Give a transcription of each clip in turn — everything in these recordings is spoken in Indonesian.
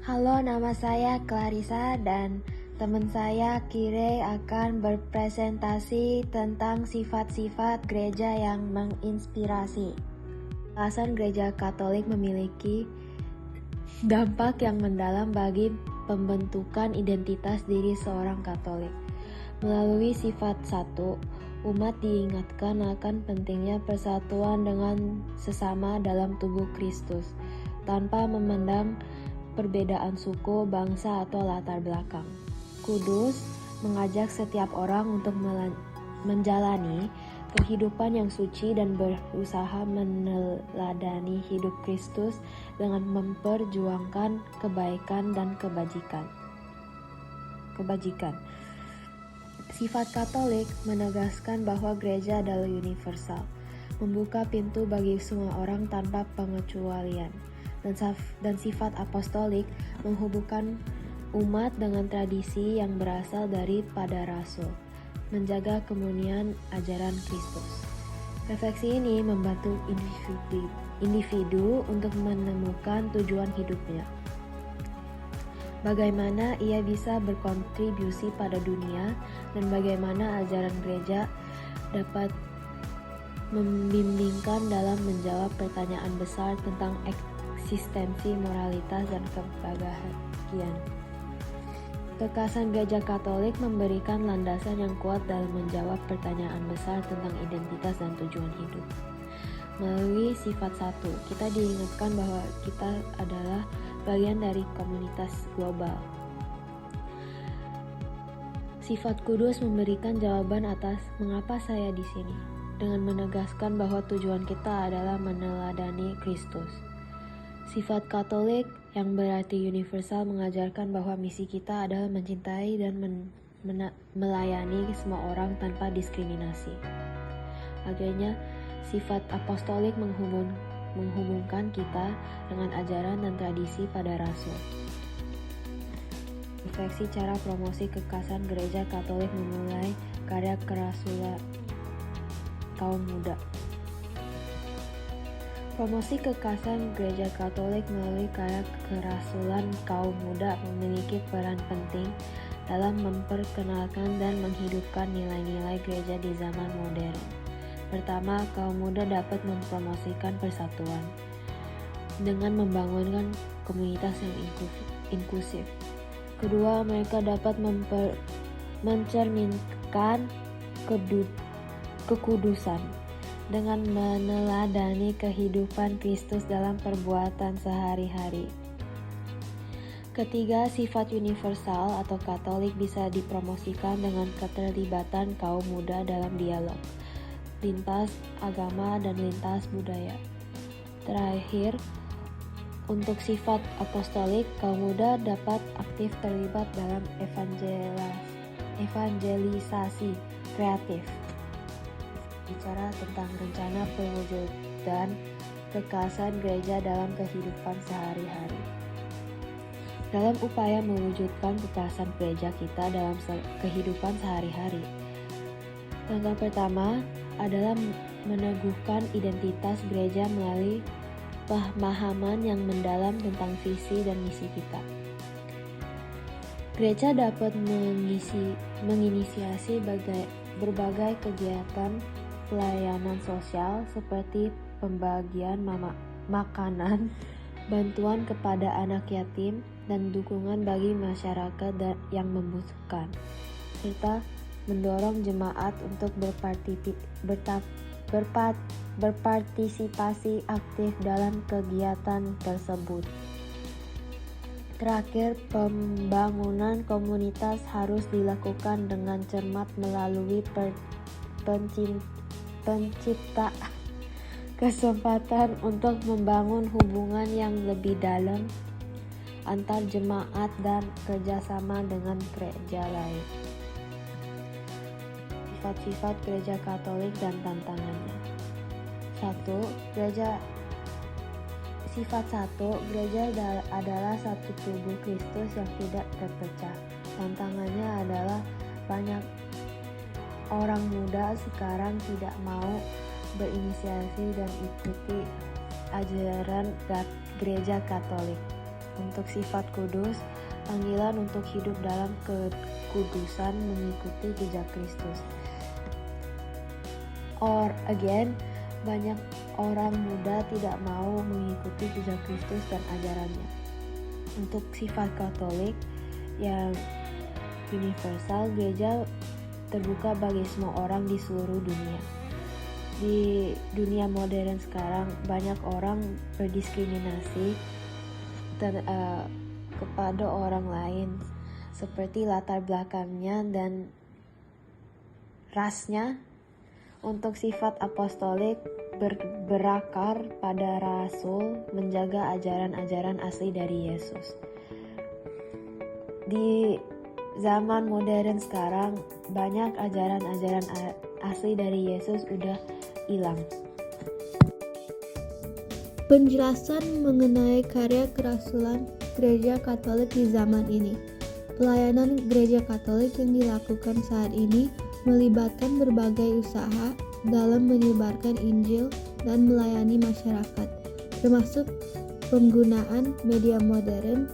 Halo, nama saya Clarissa dan teman saya Kire akan berpresentasi tentang sifat-sifat gereja yang menginspirasi. Alasan gereja Katolik memiliki dampak yang mendalam bagi pembentukan identitas diri seorang Katolik. Melalui sifat 1, umat diingatkan akan pentingnya persatuan dengan sesama dalam tubuh Kristus, tanpa memandang perbedaan suku, bangsa, atau latar belakang. Kudus mengajak setiap orang untuk menjalani kehidupan yang suci dan berusaha meneladani hidup Kristus dengan memperjuangkan kebaikan dan kebajikan. Sifat Katolik menegaskan bahwa gereja adalah universal, membuka pintu bagi semua orang tanpa pengecualian. Dan sifat apostolik menghubungkan umat dengan tradisi yang berasal daripada rasul, menjaga kemunian ajaran Kristus. Refleksi ini membantu individu untuk menemukan tujuan hidupnya. Bagaimana ia bisa berkontribusi pada dunia dan bagaimana ajaran gereja dapat membimbingkan dalam menjawab pertanyaan besar tentang eksistensi, moralitas, dan kebahagiaan. Kekhasan gereja Katolik memberikan landasan yang kuat dalam menjawab pertanyaan besar tentang identitas dan tujuan hidup. Melalui sifat 1, kita diingatkan bahwa kita adalah bagian dari komunitas global. Sifat kudus memberikan jawaban atas mengapa saya di sini, dengan menegaskan bahwa tujuan kita adalah meneladani Kristus. Sifat Katolik yang berarti universal mengajarkan bahwa misi kita adalah mencintai dan melayani semua orang tanpa diskriminasi. Akhirnya, sifat apostolik menghubungkan kita dengan ajaran dan tradisi pada rasul. Refleksi cara promosi kekhasan gereja Katolik memulai karya kerasulan kaum muda. Promosi kekhasan gereja Katolik melalui karya kerasulan kaum muda memiliki peran penting dalam memperkenalkan dan menghidupkan nilai-nilai gereja di zaman modern. Pertama, kaum muda dapat mempromosikan persatuan dengan membangunkan komunitas yang inklusif. Kedua, mereka dapat mencerminkan kekudusan dengan meneladani kehidupan Kristus dalam perbuatan sehari-hari. Ketiga, sifat universal atau Katolik bisa dipromosikan dengan keterlibatan kaum muda dalam dialog lintas agama dan lintas budaya. Terakhir, untuk sifat apostolik, kaum muda dapat aktif terlibat dalam evangelisasi kreatif. Bicara tentang rencana pewujudan kekhasan gereja dalam kehidupan sehari-hari. Dalam upaya mewujudkan kekhasan gereja kita dalam kehidupan sehari-hari, langkah pertama adalah meneguhkan identitas gereja melalui pemahaman yang mendalam tentang visi dan misi kita. Gereja dapat menginisiasi berbagai kegiatan pelayanan sosial seperti pembagian makanan, bantuan kepada anak yatim, dan dukungan bagi masyarakat yang membutuhkan, serta mendorong jemaat untuk berpartisipasi aktif dalam kegiatan tersebut. Terakhir, pembangunan komunitas harus dilakukan dengan cermat melalui pencipta kesempatan untuk membangun hubungan yang lebih dalam antar jemaat dan kerjasama dengan gereja lain. Sifat-sifat gereja Katolik dan tantangannya. 1. Sifat 1, gereja adalah satu tubuh Kristus yang tidak terpecah. Tantangannya adalah banyak orang muda sekarang tidak mau berinisiasi dan ikuti ajaran gereja Katolik. Untuk sifat kudus, panggilan untuk hidup dalam kekudusan mengikuti jejak Kristus. Or again, banyak orang muda tidak mau mengikuti jejak Kristus dan ajarannya. Untuk sifat Katolik yang universal, gereja terbuka bagi semua orang di seluruh dunia. Di dunia modern sekarang, banyak orang berdiskriminasi kepada orang lain seperti latar belakangnya dan rasnya. Untuk sifat apostolik berakar pada rasul, menjaga ajaran-ajaran asli dari Yesus. Di zaman modern sekarang, banyak ajaran-ajaran asli dari Yesus udah hilang. Penjelasan mengenai karya kerasulan Gereja Katolik di zaman ini. Pelayanan Gereja Katolik yang dilakukan saat ini melibatkan berbagai usaha dalam menyebarkan Injil dan melayani masyarakat, termasuk penggunaan media modern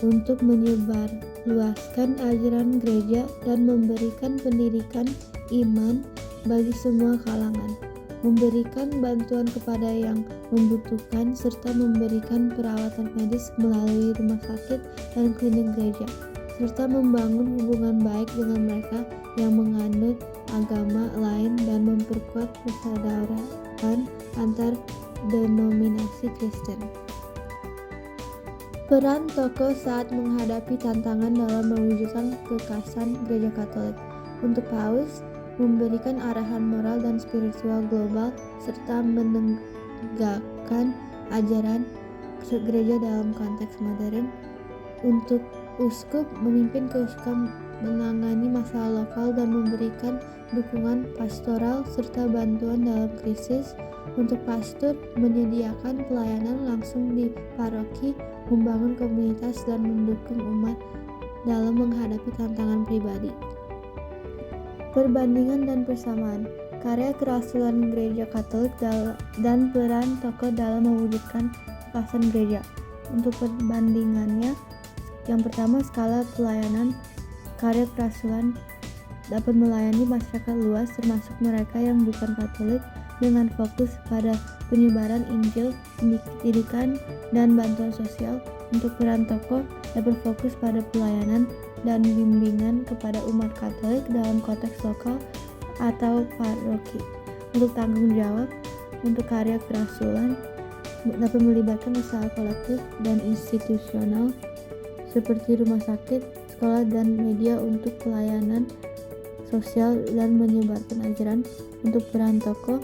untuk menyebarluaskan ajaran gereja dan memberikan pendidikan iman bagi semua kalangan, memberikan bantuan kepada yang membutuhkan, serta memberikan perawatan medis melalui rumah sakit dan klinik gereja, serta membangun hubungan baik dengan mereka yang menganut agama lain dan memperkuat persaudaraan antar denominasi Kristen. Peran tokoh saat menghadapi tantangan dalam mewujudkan kekasan Gereja Katolik. Untuk Paus, memberikan arahan moral dan spiritual global serta menegakkan ajaran gereja dalam konteks modern. Untuk uskup, memimpin keuskupan, menangani masalah lokal dan memberikan dukungan pastoral serta bantuan dalam krisis. Untuk pastor, menyediakan pelayanan langsung di paroki, membangun komunitas dan mendukung umat dalam menghadapi tantangan pribadi. Perbandingan dan persamaan karya kerasulan Gereja Katolik dan peran tokoh dalam mewujudkan kekasan gereja. Untuk perbandingannya, yang pertama, skala pelayanan karya kerasulan dapat melayani masyarakat luas termasuk mereka yang bukan Katolik dengan fokus pada penyebaran Injil, pendidikan, dan bantuan sosial. Untuk peran tokoh dapat fokus pada pelayanan dan bimbingan kepada umat Katolik dalam konteks lokal atau paroki. Untuk tanggung jawab, untuk karya kerasulan dapat melibatkan usaha kolektif dan institusional seperti rumah sakit, sekolah, dan media untuk pelayanan sosial dan menyebarkan ajaran. Untuk peran tokoh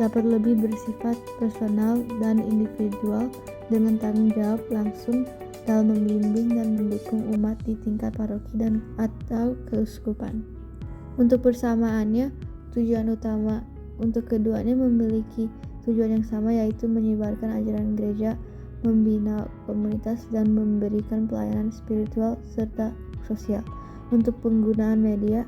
dapat lebih bersifat personal dan individual dengan tanggung jawab langsung dalam membimbing dan mendukung umat di tingkat paroki dan atau keuskupan. Untuk persamaannya, tujuan utama untuk keduanya memiliki tujuan yang sama, yaitu menyebarkan ajaran gereja, membina komunitas, dan memberikan pelayanan spiritual serta sosial. Untuk penggunaan media,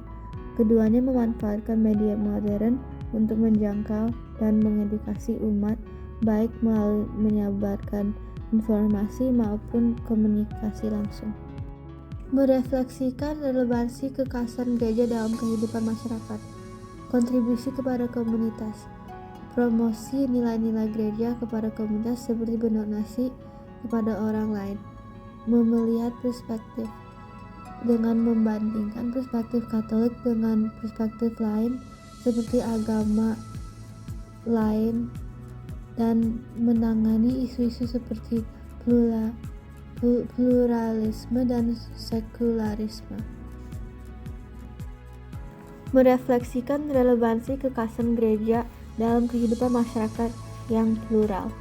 keduanya memanfaatkan media modern untuk menjangkau dan mengedukasi umat, baik melalui menyebarkan informasi maupun komunikasi langsung. Merefleksikan relevansi kekasan gereja dalam kehidupan masyarakat. Kontribusi kepada komunitas. Promosi nilai-nilai gereja kepada komunitas seperti berdonasi kepada orang lain. Melihat perspektif dengan membandingkan perspektif Katolik dengan perspektif lain seperti agama lain dan menangani isu-isu seperti pluralisme dan sekularisme. Merefleksikan relevansi kekasan gereja dalam kehidupan masyarakat yang plural.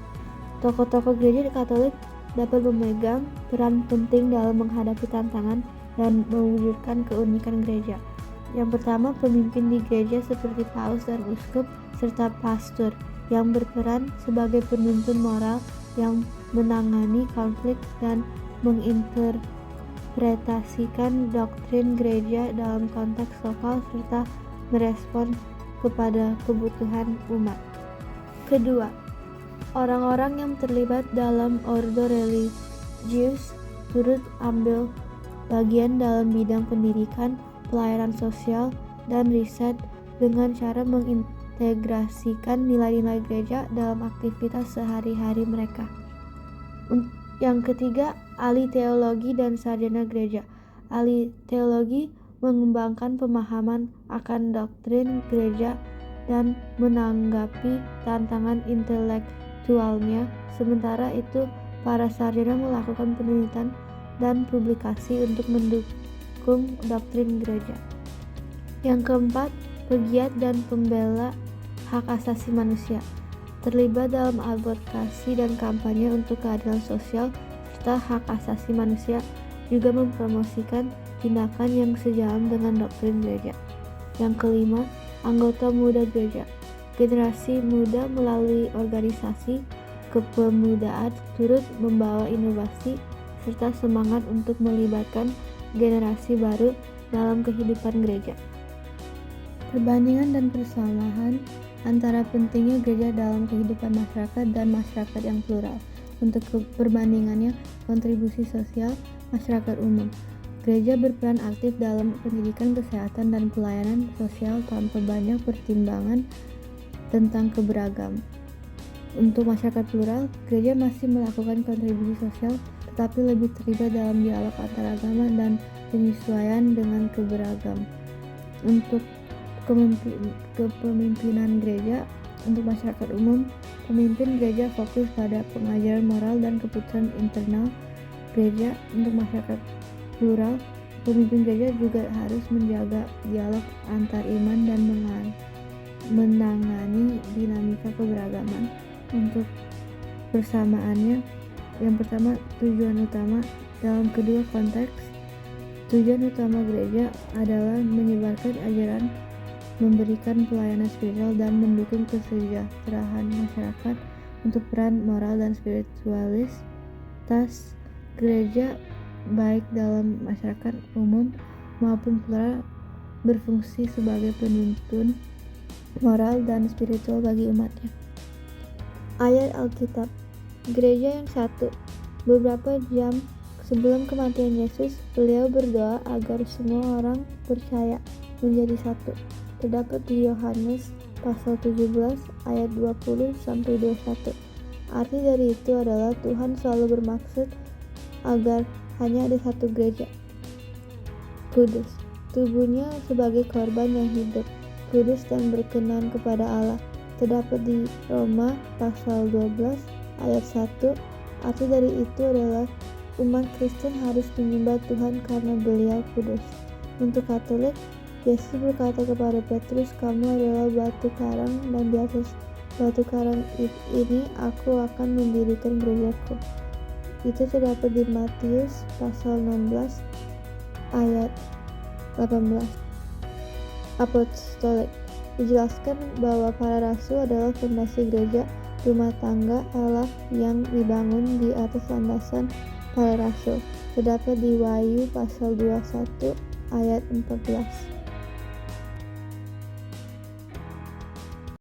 Tokoh-tokoh gereja Katolik dapat memegang peran penting dalam menghadapi tantangan dan mewujudkan keunikan gereja. Yang pertama, pemimpin di gereja seperti paus dan uskup serta pastor yang berperan sebagai penuntun moral yang menangani konflik dan menginterpretasikan doktrin gereja dalam konteks lokal serta merespon kepada kebutuhan umat. Kedua, orang-orang yang terlibat dalam ordo religius turut ambil bagian dalam bidang pendidikan, pelayanan sosial, dan riset dengan cara mengintegrasikan nilai-nilai gereja dalam aktivitas sehari-hari mereka. Yang ketiga, ahli teologi dan sarjana gereja. Ahli teologi mengembangkan pemahaman akan doktrin gereja dan menanggapi tantangan intelektualnya. Sementara itu, para sarjana melakukan penelitian dan publikasi untuk mendukung doktrin gereja. Yang keempat, pegiat dan pembela hak asasi manusia. Terlibat dalam advokasi dan kampanye untuk keadilan sosial serta hak asasi manusia, juga mempromosikan tindakan yang sejalan dengan doktrin gereja. Yang kelima, anggota muda gereja. Generasi muda melalui organisasi kepemudaan turut membawa inovasi serta semangat untuk melibatkan generasi baru dalam kehidupan gereja. Perbandingan dan persamaan antara pentingnya gereja dalam kehidupan masyarakat dan masyarakat yang plural. Untuk perbandingannya, kontribusi sosial masyarakat umum. Gereja berperan aktif dalam pendidikan, kesehatan, dan pelayanan sosial tanpa banyak pertimbangan tentang keberagaman. Untuk masyarakat plural, gereja masih melakukan kontribusi sosial tetapi lebih terlibat dalam dialog antaragama dan penyesuaian dengan keberagaman. Untuk kepemimpinan gereja, untuk masyarakat umum, pemimpin gereja fokus pada pengajaran moral dan keputusan internal gereja. Untuk masyarakat plural, pemimpin gereja juga harus menjaga dialog antar iman dan menangani dinamika keberagaman. Untuk persamaannya, yang pertama, tujuan utama. Dalam kedua konteks, tujuan utama gereja adalah menyebarkan ajaran, memberikan pelayanan spiritual, dan mendukung kesejahteraan masyarakat. Untuk peran moral dan spiritualitas gereja, baik dalam masyarakat umum maupun plural, berfungsi sebagai penuntun moral dan spiritual bagi umatnya. Ayat Alkitab. Gereja yang satu. Beberapa jam sebelum kematian Yesus, beliau berdoa agar semua orang percaya menjadi satu. Terdapat di Yohanes pasal 17 ayat 20-21. Arti dari itu adalah Tuhan selalu bermaksud agar hanya ada satu gereja kudus, tubuhnya sebagai korban yang hidup, kudus dan berkenan kepada Allah. Terdapat di Roma pasal 12 ayat 1. Arti dari itu adalah umat Kristen harus menyembah Tuhan karena beliau kudus. Untuk Katolik, Yesus berkata kepada Petrus, "Kamu adalah batu karang, dan di atas batu karang ini aku akan mendirikan gerejaku." Itu terdapat di Matius pasal 16 ayat 18. Apostolik. Dijelaskan bahwa para rasul adalah fondasi gereja, rumah tangga Allah yang dibangun di atas landasan para rasul. Terdapat di Wahyu pasal 21 ayat 14.